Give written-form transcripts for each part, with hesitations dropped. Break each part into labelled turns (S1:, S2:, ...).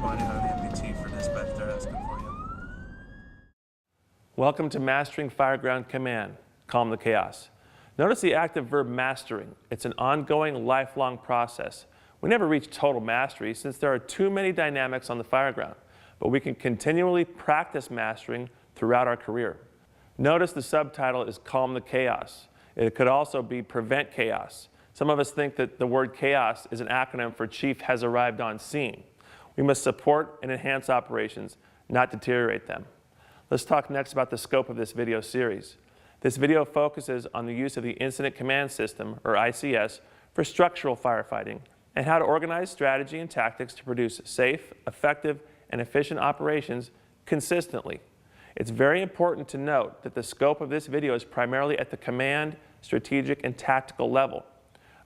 S1: finding on the MBT for dispatch they're asking for you.
S2: Welcome to Mastering Fireground Command. Calm the chaos. Notice the active verb mastering. It's an ongoing, lifelong process. We never reach total mastery since there are too many dynamics on the fireground, but we can continually practice mastering throughout our career. Notice the subtitle is Calm the Chaos. It could also be Prevent Chaos. Some of us think that the word chaos is an acronym for Chief has arrived on scene. We must support and enhance operations, not deteriorate them. Let's talk next about the scope of this video series. This video focuses on the use of the Incident Command System, or ICS, for structural firefighting and how to organize strategy and tactics to produce safe, effective, and efficient operations consistently. It's very important to note that the scope of this video is primarily at the command, strategic, and tactical level.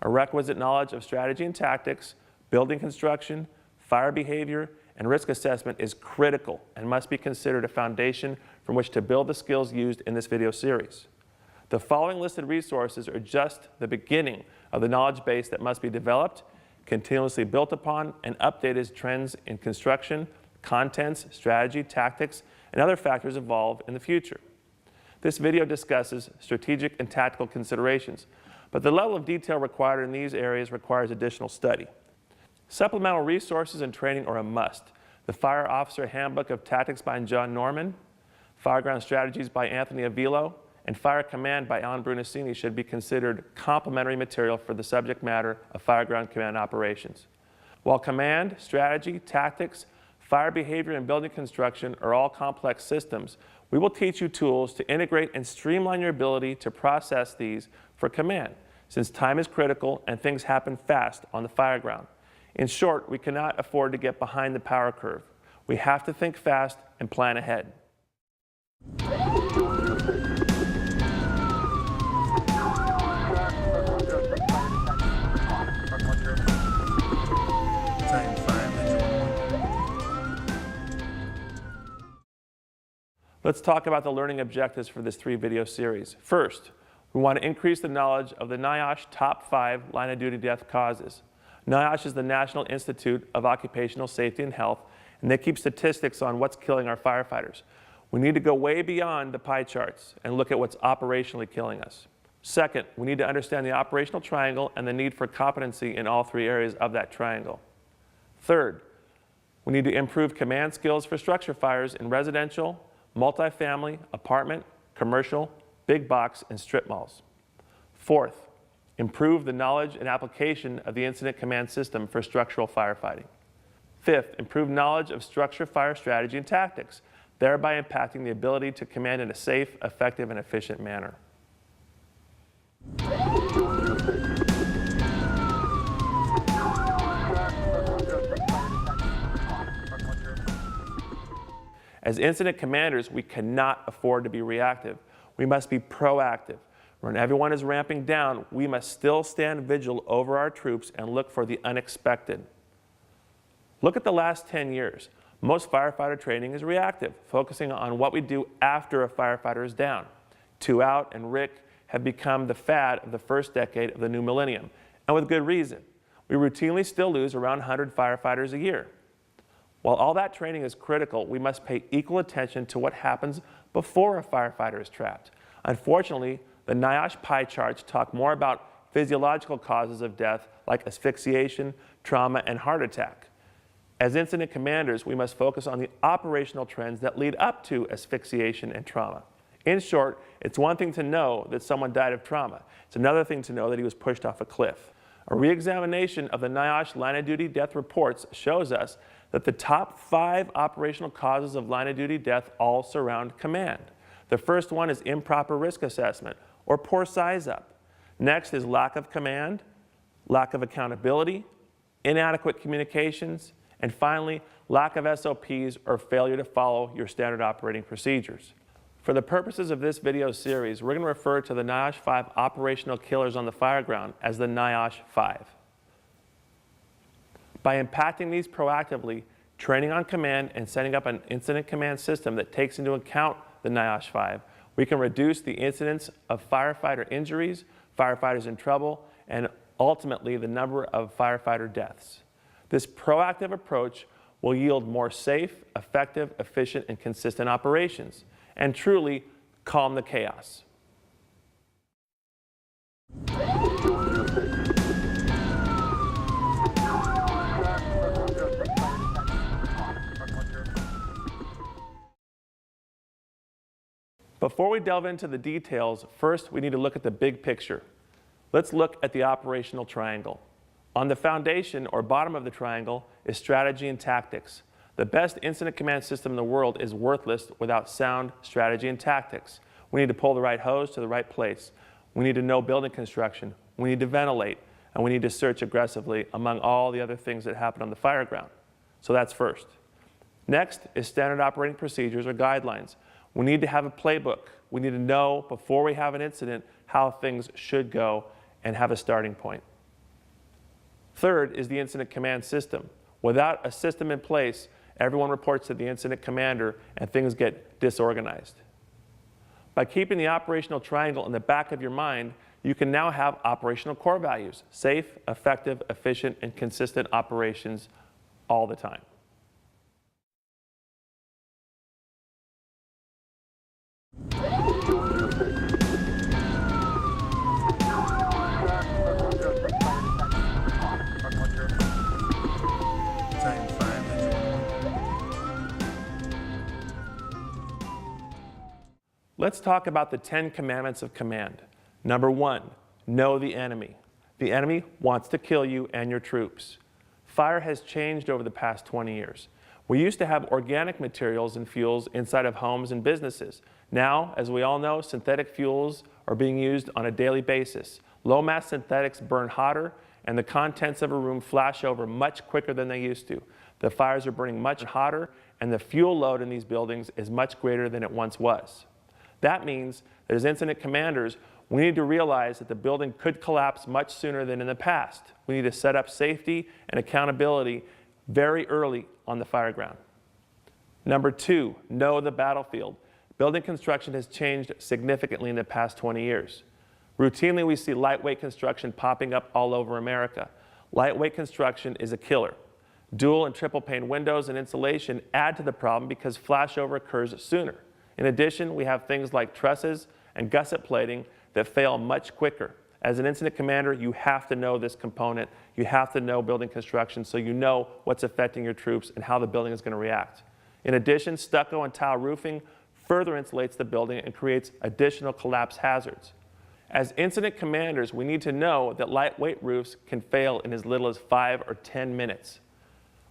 S2: A requisite knowledge of strategy and tactics, building construction, fire behavior, and risk assessment is critical and must be considered a foundation from which to build the skills used in this video series. The following listed resources are just the beginning of the knowledge base that must be developed, continuously built upon, and updated as trends in construction, contents, strategy, tactics, and other factors evolve in the future. This video discusses strategic and tactical considerations, but the level of detail required in these areas requires additional study. Supplemental resources and training are a must. The Fire Officer Handbook of Tactics by John Norman, Fireground Strategies by Anthony Avilo, and Fire Command by Alan Brunacini should be considered complementary material for the subject matter of fireground command operations. While command, strategy, tactics, fire behavior, and building construction are all complex systems, we will teach you tools to integrate and streamline your ability to process these for command, since time is critical and things happen fast on the fireground. In short, we cannot afford to get behind the power curve. We have to think fast and plan ahead. Let's talk about the learning objectives for this 3-video series. First, we want to increase the knowledge of the NIOSH top 5 line of duty death causes. NIOSH is the National Institute of Occupational Safety and Health, and they keep statistics on what's killing our firefighters. We need to go way beyond the pie charts and look at what's operationally killing us. Second, we need to understand the operational triangle and the need for competency in all 3 areas of that triangle. Third, we need to improve command skills for structure fires in residential, multifamily, apartment, commercial, big box, and strip malls. Fourth, improve the knowledge and application of the Incident Command System for structural firefighting. Fifth, improve knowledge of structure fire strategy and tactics, thereby impacting the ability to command in a safe, effective, and efficient manner. As incident commanders, we cannot afford to be reactive. We must be proactive. When everyone is ramping down, we must still stand vigil over our troops and look for the unexpected. Look at the last 10 years. Most firefighter training is reactive, focusing on what we do after a firefighter is down. 2 out and RIC have become the fad of the first decade of the new millennium, and with good reason. We routinely still lose around 100 firefighters a year. While all that training is critical, we must pay equal attention to what happens before a firefighter is trapped. Unfortunately, the NIOSH pie charts talk more about physiological causes of death like asphyxiation, trauma, and heart attack. As incident commanders, we must focus on the operational trends that lead up to asphyxiation and trauma. In short, it's one thing to know that someone died of trauma. It's another thing to know that he was pushed off a cliff. A re-examination of the NIOSH line of duty death reports shows us that the top 5 operational causes of line of duty death all surround command. The first one is improper risk assessment, or poor size up. Next is lack of command, lack of accountability, inadequate communications, and finally, lack of SOPs or failure to follow your standard operating procedures. For the purposes of this video series, we're going to refer to the NIOSH 5 operational killers on the fireground as the NIOSH 5. By impacting these proactively, training on command, and setting up an incident command system that takes into account the NIOSH 5, we can reduce the incidence of firefighter injuries, firefighters in trouble, and ultimately the number of firefighter deaths. This proactive approach will yield more safe, effective, efficient, and consistent operations, and truly calm the chaos. Before we delve into the details, first we need to look at the big picture. Let's look at the operational triangle. On the foundation or bottom of the triangle is strategy and tactics. The best incident command system in the world is worthless without sound strategy and tactics. We need to pull the right hose to the right place. We need to know building construction. We need to ventilate, and we need to search aggressively among all the other things that happen on the fire ground. So that's first. Next is standard operating procedures or guidelines. We need to have a playbook. We need to know before we have an incident how things should go and have a starting point. Third is the incident command system. Without a system in place, everyone reports to the incident commander and things get disorganized. By keeping the operational triangle in the back of your mind, you can now have operational core values: safe, effective, efficient, and consistent operations all the time. Let's talk about the 10 commandments of command. Number 1, know the enemy. The enemy wants to kill you and your troops. Fire has changed over the past 20 years. We used to have organic materials and fuels inside of homes and businesses. Now, as we all know, synthetic fuels are being used on a daily basis. Low-mass synthetics burn hotter, and the contents of a room flash over much quicker than they used to. The fires are burning much hotter, and the fuel load in these buildings is much greater than it once was. That means that as incident commanders, we need to realize that the building could collapse much sooner than in the past. We need to set up safety and accountability very early on the fire ground. Number 2, know the battlefield. Building construction has changed significantly in the past 20 years. Routinely, we see lightweight construction popping up all over America. Lightweight construction is a killer. Dual and triple pane windows and insulation add to the problem because flashover occurs sooner. In addition, we have things like trusses and gusset plating that fail much quicker. As an incident commander, you have to know this component. You have to know building construction so you know what's affecting your troops and how the building is going to react. In addition, stucco and tile roofing further insulates the building and creates additional collapse hazards. As incident commanders, we need to know that lightweight roofs can fail in as little as 5 or 10 minutes.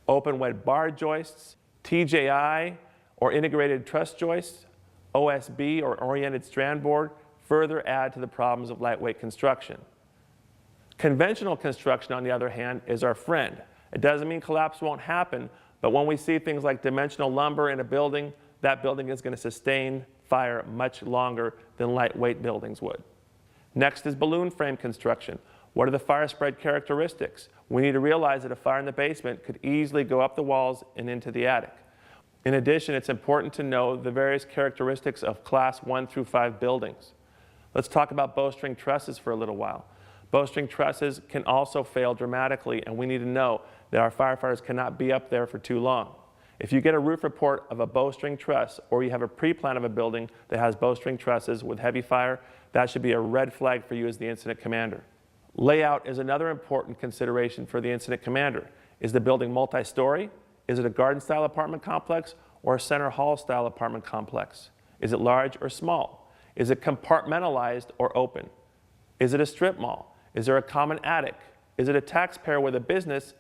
S2: Open wet bar joists, TJI, or integrated truss joists, OSB or oriented strand board further add to the problems of lightweight construction. Conventional construction, on the other hand, is our friend. It doesn't mean collapse won't happen, but when we see things like dimensional lumber in a building, that building is going to sustain fire much longer than lightweight buildings would. Next is balloon frame construction. What are the fire spread characteristics? We need to realize that a fire in the basement could easily go up the walls and into the attic. In addition, it's important to know the various characteristics of class 1 through 5 buildings. Let's talk about bowstring trusses for a little while. Bowstring trusses can also fail dramatically, and we need to know that our firefighters cannot be up there for too long. If you get a roof report of a bowstring truss, or you have a pre-plan of a building that has bowstring trusses with heavy fire, that should be a red flag for you as the incident commander. Layout is another important consideration for the incident commander. Is the building multi-story? Is it a garden-style apartment complex or a center hall-style apartment complex? Is it large or small? Is it compartmentalized or open? Is it a strip mall? Is there a common attic? Is it a taxpayer with a business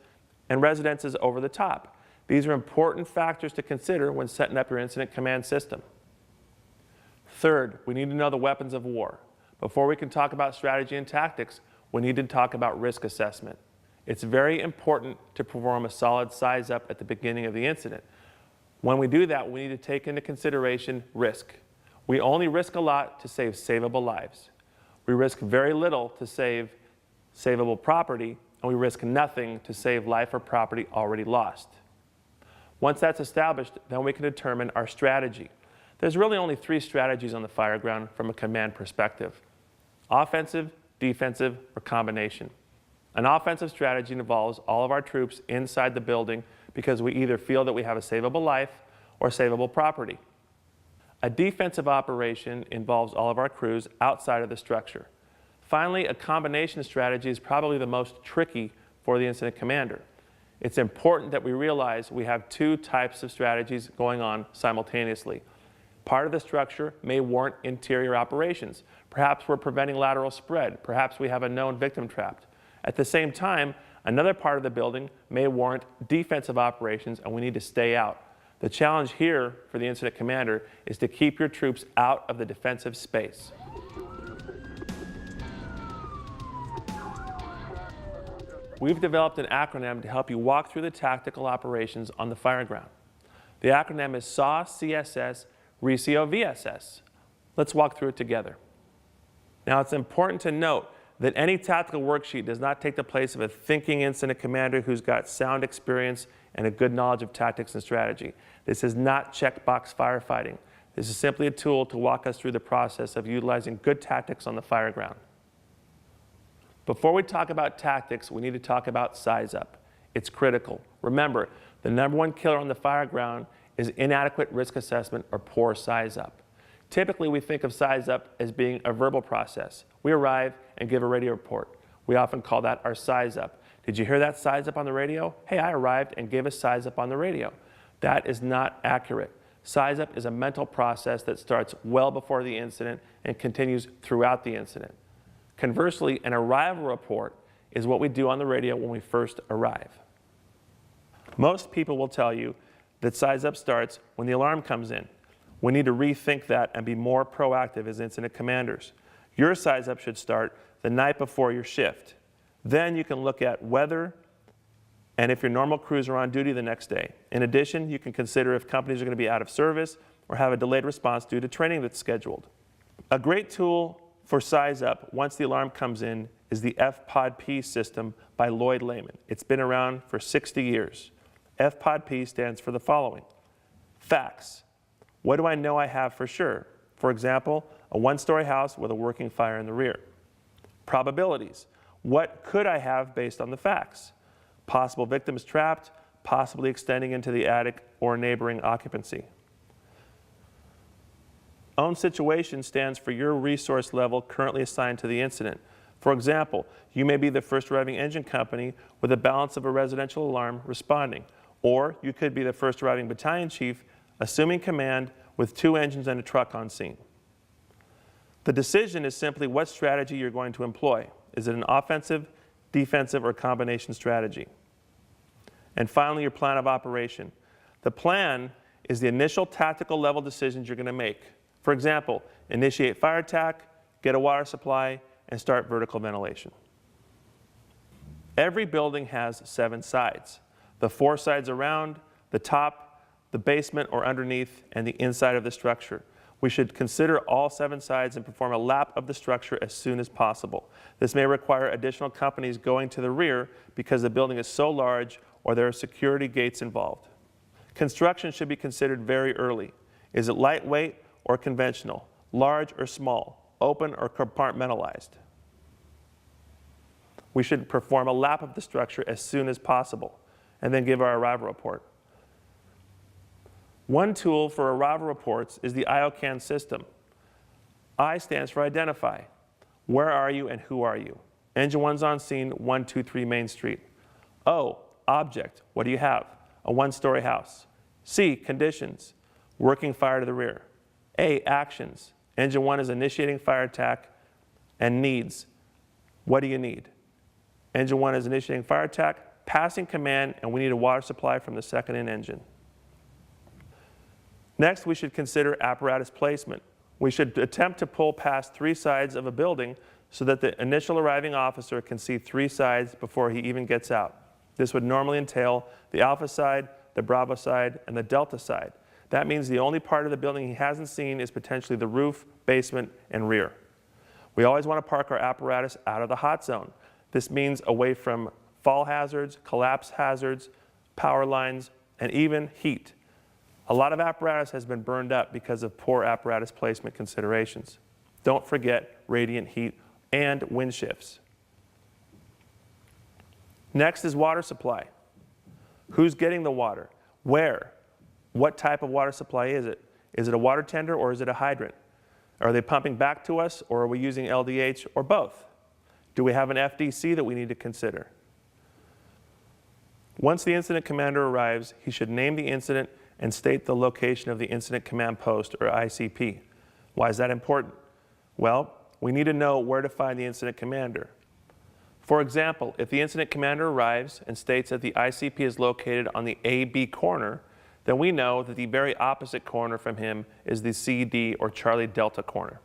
S2: and residences over the top? These are important factors to consider when setting up your incident command system. Third, we need to know the weapons of war. Before we can talk about strategy and tactics, we need to talk about risk assessment. It's very important to perform a solid size up at the beginning of the incident. When we do that, we need to take into consideration risk. We only risk a lot to save savable lives. We risk very little to save savable property, and we risk nothing to save life or property already lost. Once that's established, then we can determine our strategy. There's really only 3 strategies on the fire ground from a command perspective: offensive, defensive, or combination. An offensive strategy involves all of our troops inside the building because we either feel that we have a savable life or savable property. A defensive operation involves all of our crews outside of the structure. Finally, a combination strategy is probably the most tricky for the incident commander. It's important that we realize we have two types of strategies going on simultaneously. Part of the structure may warrant interior operations. Perhaps we're preventing lateral spread. Perhaps we have a known victim trapped. At the same time, another part of the building may warrant defensive operations and we need to stay out. The challenge here for the incident commander is to keep your troops out of the defensive space. We've developed an acronym to help you walk through the tactical operations on the fire ground. The acronym is SAW CSS RECIO VSS. Let's walk through it together. Now, it's important to note that any tactical worksheet does not take the place of a thinking incident commander who's got sound experience and a good knowledge of tactics and strategy. This is not checkbox firefighting. This is simply a tool to walk us through the process of utilizing good tactics on the fire ground. Before we talk about tactics, we need to talk about size up. It's critical. Remember, the #1 killer on the fire ground is inadequate risk assessment or poor size up. Typically, we think of size up as being a verbal process. We arrive and give a radio report. We often call that our size up. Did you hear that size up on the radio? Hey, I arrived and gave a size up on the radio. That is not accurate. Size up is a mental process that starts well before the incident and continues throughout the incident. Conversely, an arrival report is what we do on the radio when we first arrive. Most people will tell you that size up starts when the alarm comes in. We need to rethink that and be more proactive as incident commanders. Your size up should start the night before your shift. Then you can look at weather and if your normal crews are on duty the next day. In addition, you can consider if companies are going to be out of service or have a delayed response due to training that's scheduled. A great tool for size up once the alarm comes in is the FPOD-P system by Lloyd Lehman. It's been around for 60 years. FPOD-P stands for the following. Facts. What do I know I have for sure? For example, a one-story house with a working fire in the rear. Probabilities. What could I have based on the facts? Possible victims trapped, possibly extending into the attic or neighboring occupancy. Own situation stands for your resource level currently assigned to the incident. For example, you may be the first arriving engine company with a balance of a residential alarm responding, or you could be the first arriving battalion chief assuming command with 2 engines and a truck on scene. The decision is simply what strategy you're going to employ. Is it an offensive, defensive, or combination strategy? And finally, your plan of operation. The plan is the initial tactical level decisions you're going to make. For example, initiate fire attack, get a water supply, and start vertical ventilation. Every building has 7 sides. The 4 sides around, the top, the basement or underneath, and the inside of the structure. We should consider all 7 sides and perform a lap of the structure as soon as possible. This may require additional companies going to the rear because the building is so large or there are security gates involved. Construction should be considered very early. Is it lightweight or conventional? Large or small? Open or compartmentalized? We should perform a lap of the structure as soon as possible and then give our arrival report. One tool for arrival reports is the IOCAN system. I stands for identify. Where are you and who are you? Engine 1's on scene, 123 Main Street. O, object. What do you have? A 1-story house. C, conditions. Working fire to the rear. A, actions. Engine 1 is initiating fire attack and needs. What do you need? Engine 1 is initiating fire attack, passing command, and we need a water supply from the second in engine. Next, we should consider apparatus placement. We should attempt to pull past 3 sides of a building so that the initial arriving officer can see 3 sides before he even gets out. This would normally entail the Alpha side, the Bravo side, and the Delta side. That means the only part of the building he hasn't seen is potentially the roof, basement, and rear. We always want to park our apparatus out of the hot zone. This means away from fall hazards, collapse hazards, power lines, and even heat. A lot of apparatus has been burned up because of poor apparatus placement considerations. Don't forget radiant heat and wind shifts. Next is water supply. Who's getting the water? Where? What type of water supply is it? Is it a water tender or is it a hydrant? Are they pumping back to us or are we using LDH or both? Do we have an FDC that we need to consider? Once the incident commander arrives, he should name the incident and state the location of the incident command post or ICP. Why is that important? Well, we need to know where to find the incident commander. For example, if the incident commander arrives and states that the ICP is located on the AB corner, then we know that the very opposite corner from him is the CD or Charlie Delta corner.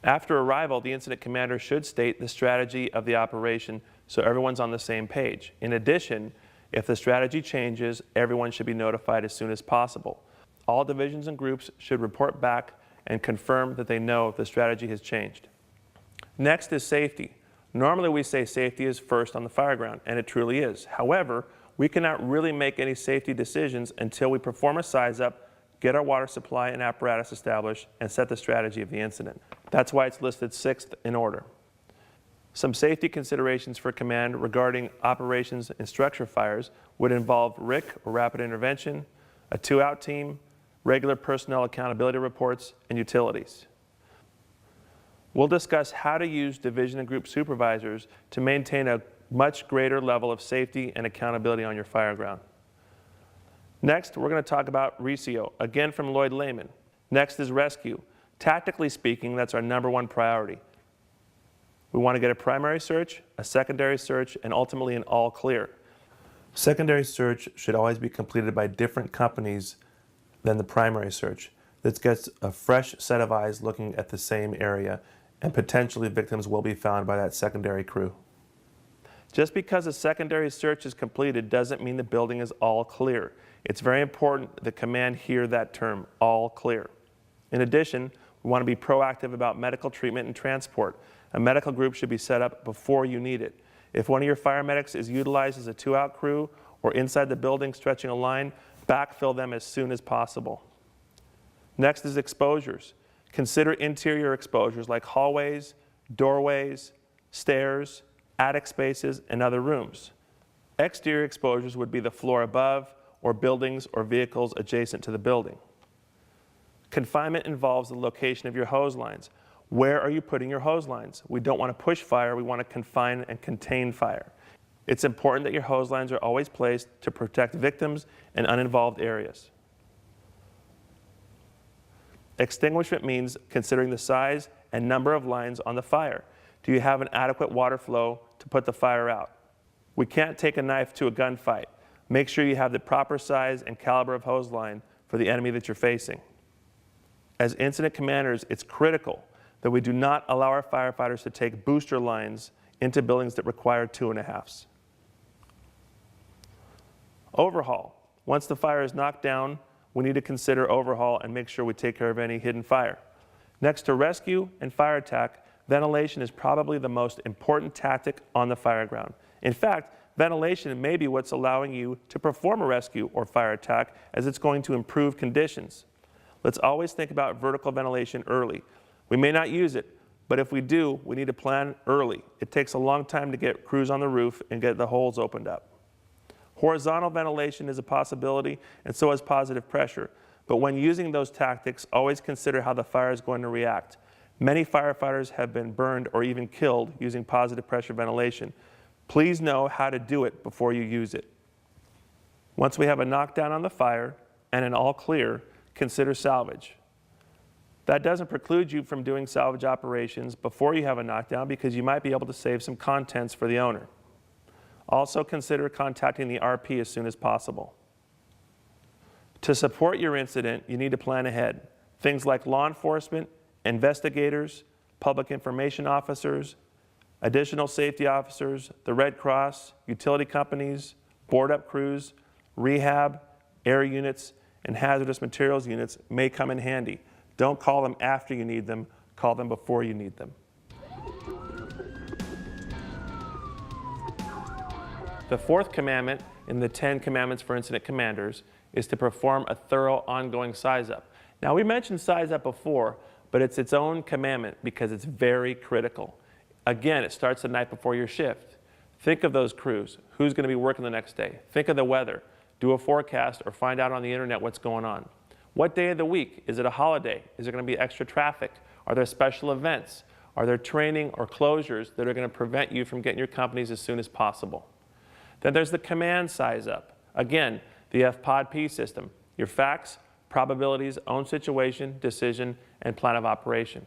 S2: After arrival, the incident commander should state the strategy of the operation so everyone's on the same page. In addition, if the strategy changes, everyone should be notified as soon as possible. All divisions and groups should report back and confirm that they know if the strategy has changed. Next is safety. Normally we say safety is first on the fire ground, and it truly is. However, we cannot really make any safety decisions until we perform a size up, get our water supply and apparatus established, and set the strategy of the incident. That's why it's listed sixth in order. Some safety considerations for command regarding operations in structure fires would involve RIC, or rapid intervention, a 2-out team, regular personnel accountability reports, and utilities. We'll discuss how to use division and group supervisors to maintain a much greater level of safety and accountability on your fire ground. Next, we're going to talk about RECIO, again from Lloyd Lehman. Next is rescue. Tactically speaking, that's our #1 priority. We want to get a primary search, a secondary search, and ultimately an all clear. Secondary search should always be completed by different companies than the primary search. This gets a fresh set of eyes looking at the same area, and potentially victims will be found by that secondary crew. Just because a secondary search is completed doesn't mean the building is all clear. It's very important that command hear that term, all clear. In addition, we want to be proactive about medical treatment and transport. A medical group should be set up before you need it. If one of your fire medics is utilized as a 2-out crew or inside the building stretching a line, backfill them as soon as possible. Next is exposures. Consider interior exposures like hallways, doorways, stairs, attic spaces, and other rooms. Exterior exposures would be the floor above or buildings or vehicles adjacent to the building. Confinement involves the location of your hose lines. Where are you putting your hose lines? We don't want to push fire, we want to confine and contain fire. It's important that your hose lines are always placed to protect victims and uninvolved areas. Extinguishment means considering the size and number of lines on the fire. Do you have an adequate water flow to put the fire out? We can't take a knife to a gunfight. Make sure you have the proper size and caliber of hose line for the enemy that you're facing. As incident commanders, it's critical that we do not allow our firefighters to take booster lines into buildings that require 2.5s. Overhaul. Once the fire is knocked down, we need to consider overhaul and make sure we take care of any hidden fire. Next to rescue and fire attack, ventilation is probably the most important tactic on the fire ground. In fact, ventilation may be what's allowing you to perform a rescue or fire attack, as it's going to improve conditions. Let's always think about vertical ventilation early. We may not use it, but if we do, we need to plan early. It takes a long time to get crews on the roof and get the holes opened up. Horizontal ventilation is a possibility, and so is positive pressure. But when using those tactics, always consider how the fire is going to react. Many firefighters have been burned or even killed using positive pressure ventilation. Please know how to do it before you use it. Once we have a knockdown on the fire and an all clear, consider salvage. That doesn't preclude you from doing salvage operations before you have a knockdown, because you might be able to save some contents for the owner. Also consider contacting the RP as soon as possible. To support your incident, you need to plan ahead. Things like law enforcement, investigators, public information officers, additional safety officers, the Red Cross, utility companies, board-up crews, rehab, air units, and hazardous materials units may come in handy. Don't call them after you need them, call them before you need them. The 4th commandment in the 10 commandments for incident commanders is to perform a thorough ongoing size-up. Now, we mentioned size-up before, but it's its own commandment because it's very critical. Again, it starts the night before your shift. Think of those crews. Who's going to be working the next day? Think of the weather. Do a forecast or find out on the internet what's going on. What day of the week? Is it a holiday? Is there going to be extra traffic? Are there special events? Are there training or closures that are going to prevent you from getting your companies as soon as possible? Then there's the command size up. Again, the FPOD-P system. Your facts, probabilities, own situation, decision, and plan of operation.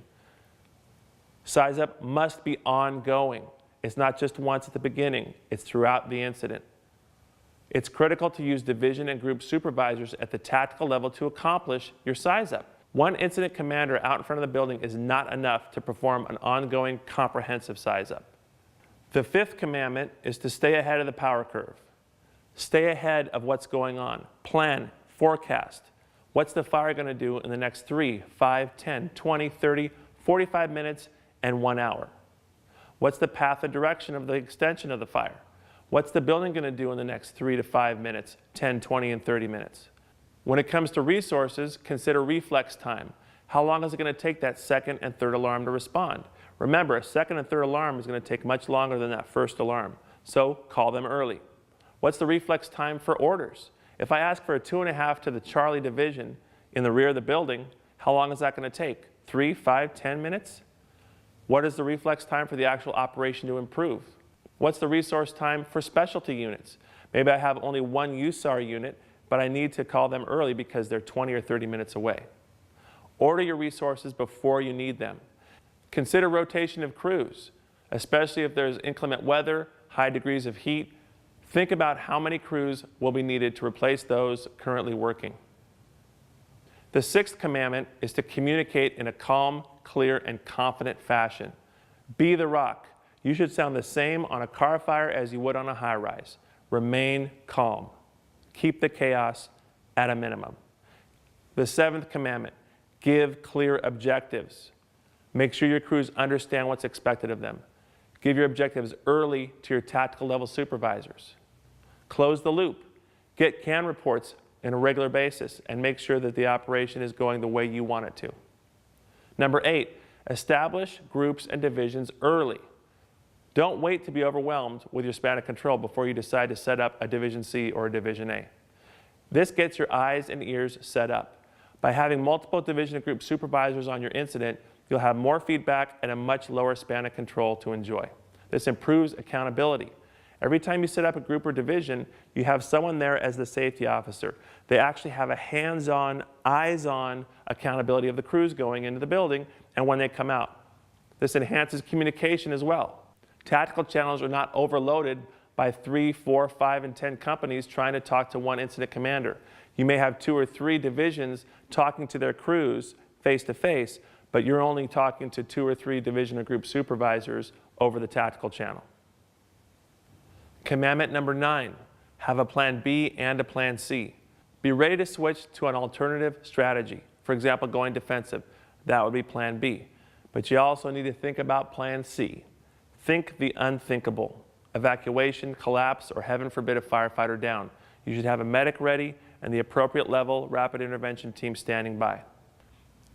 S2: Size up must be ongoing. It's not just once at the beginning, it's throughout the incident. It's critical to use division and group supervisors at the tactical level to accomplish your size up. One incident commander out in front of the building is not enough to perform an ongoing comprehensive size up. The fifth commandment is to stay ahead of the power curve. Stay ahead of what's going on. Plan, forecast. What's the fire going to do in the next 3, 5, 10, 20, 30, 45 minutes, and 1 hour? What's the path and direction of the extension of the fire? What's the building going to do in the next 3 to 5 minutes, 10, 20, and 30 minutes? When it comes to resources, consider reflex time. How long is it going to take that second and third alarm to respond? Remember, a second and third alarm is going to take much longer than that first alarm, so call them early. What's the reflex time for orders? If I ask for a 2.5 to the Charlie division in the rear of the building, how long is that going to take? 3, 5, 10 minutes? What is the reflex time for the actual operation to improve? What's the resource time for specialty units? Maybe I have only one USAR unit, but I need to call them early because they're 20 or 30 minutes away. Order your resources before you need them. Consider rotation of crews, especially if there's inclement weather, high degrees of heat. Think about how many crews will be needed to replace those currently working. The sixth commandment is to communicate in a calm, clear, and confident fashion. Be the rock. You should sound the same on a car fire as you would on a high-rise. Remain calm. Keep the chaos at a minimum. The seventh commandment, give clear objectives. Make sure your crews understand what's expected of them. Give your objectives early to your tactical level supervisors. Close the loop. Get CAN reports on a regular basis and make sure that the operation is going the way you want it to. Number 8, establish groups and divisions early. Don't wait to be overwhelmed with your span of control before you decide to set up a Division C or a Division A. This gets your eyes and ears set up. By having multiple division and group supervisors on your incident, you'll have more feedback and a much lower span of control to enjoy. This improves accountability. Every time you set up a group or division, you have someone there as the safety officer. They actually have a hands-on, eyes-on accountability of the crews going into the building and when they come out. This enhances communication as well. Tactical channels are not overloaded by 3, 4, 5, and 10 companies trying to talk to one incident commander. You may have 2 or 3 divisions talking to their crews face-to-face, but you're only talking to 2 or 3 division or group supervisors over the tactical channel. Commandment number 9, have a plan B and a plan C. Be ready to switch to an alternative strategy. For example, going defensive. That would be plan B. But you also need to think about plan C. Think the unthinkable. Evacuation, collapse, or heaven forbid a firefighter down. You should have a medic ready and the appropriate level rapid intervention team standing by.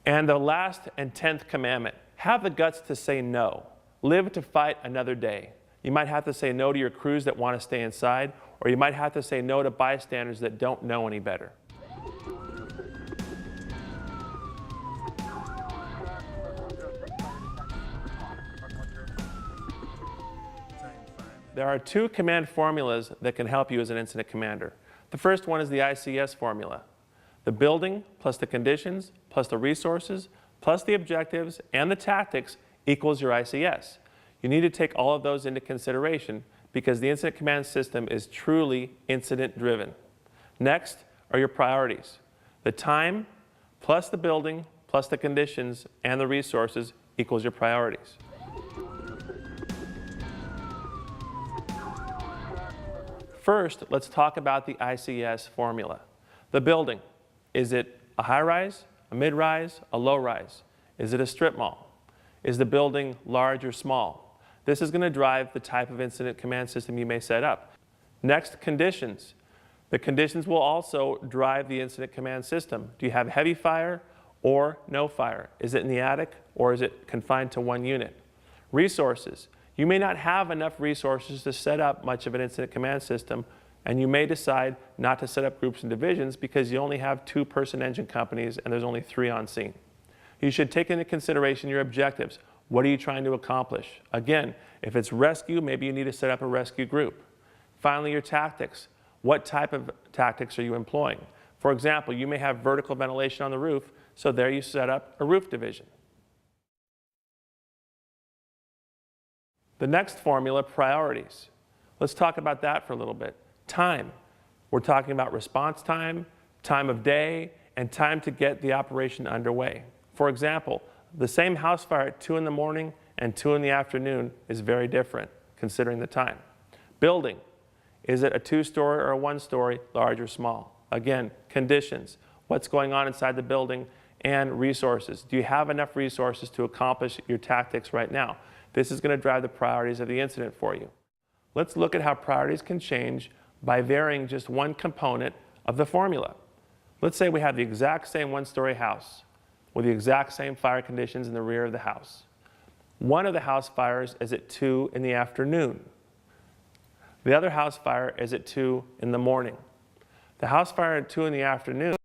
S2: And the last and 10th commandment, have the guts to say no. Live to fight another day. You might have to say no to your crews that want to stay inside, or you might have to say no to bystanders that don't know any better. There are 2 command formulas that can help you as an incident commander. The first one is the ICS formula. The building plus the conditions plus the resources plus the objectives and the tactics equals your ICS. You need to take all of those into consideration because the incident command system is truly incident driven. Next are your priorities. The time plus the building plus the conditions and the resources equals your priorities. First, let's talk about the ICS formula. The building. Is it a high-rise, a mid-rise, a low-rise? Is it a strip mall? Is the building large or small? This is going to drive the type of incident command system you may set up. Next, conditions. The conditions will also drive the incident command system. Do you have heavy fire or no fire? Is it in the attic or is it confined to one unit? Resources. You may not have enough resources to set up much of an incident command system, and you may decide not to set up groups and divisions because you only have 2-person engine companies and there's only 3 on scene. You should take into consideration your objectives. What are you trying to accomplish? Again, if it's rescue, maybe you need to set up a rescue group. Finally, your tactics. What type of tactics are you employing? For example, you may have vertical ventilation on the roof, so there you set up a roof division. The next formula, priorities. Let's talk about that for a little bit. Time. We're talking about response time, time of day, and time to get the operation underway. For example, the same house fire at 2 in the morning and 2 in the afternoon is very different, considering the time. Building. Is it a 2-story or a 1-story, large or small? Again, conditions. What's going on inside the building, and resources. Do you have enough resources to accomplish your tactics right now? This is going to drive the priorities of the incident for you. Let's look at how priorities can change by varying just one component of the formula. Let's say we have the exact same 1-story house with the exact same fire conditions in the rear of the house. One of the house fires is at 2 in the afternoon. The other house fire is at 2 in the morning. The house fire at 2 in the afternoon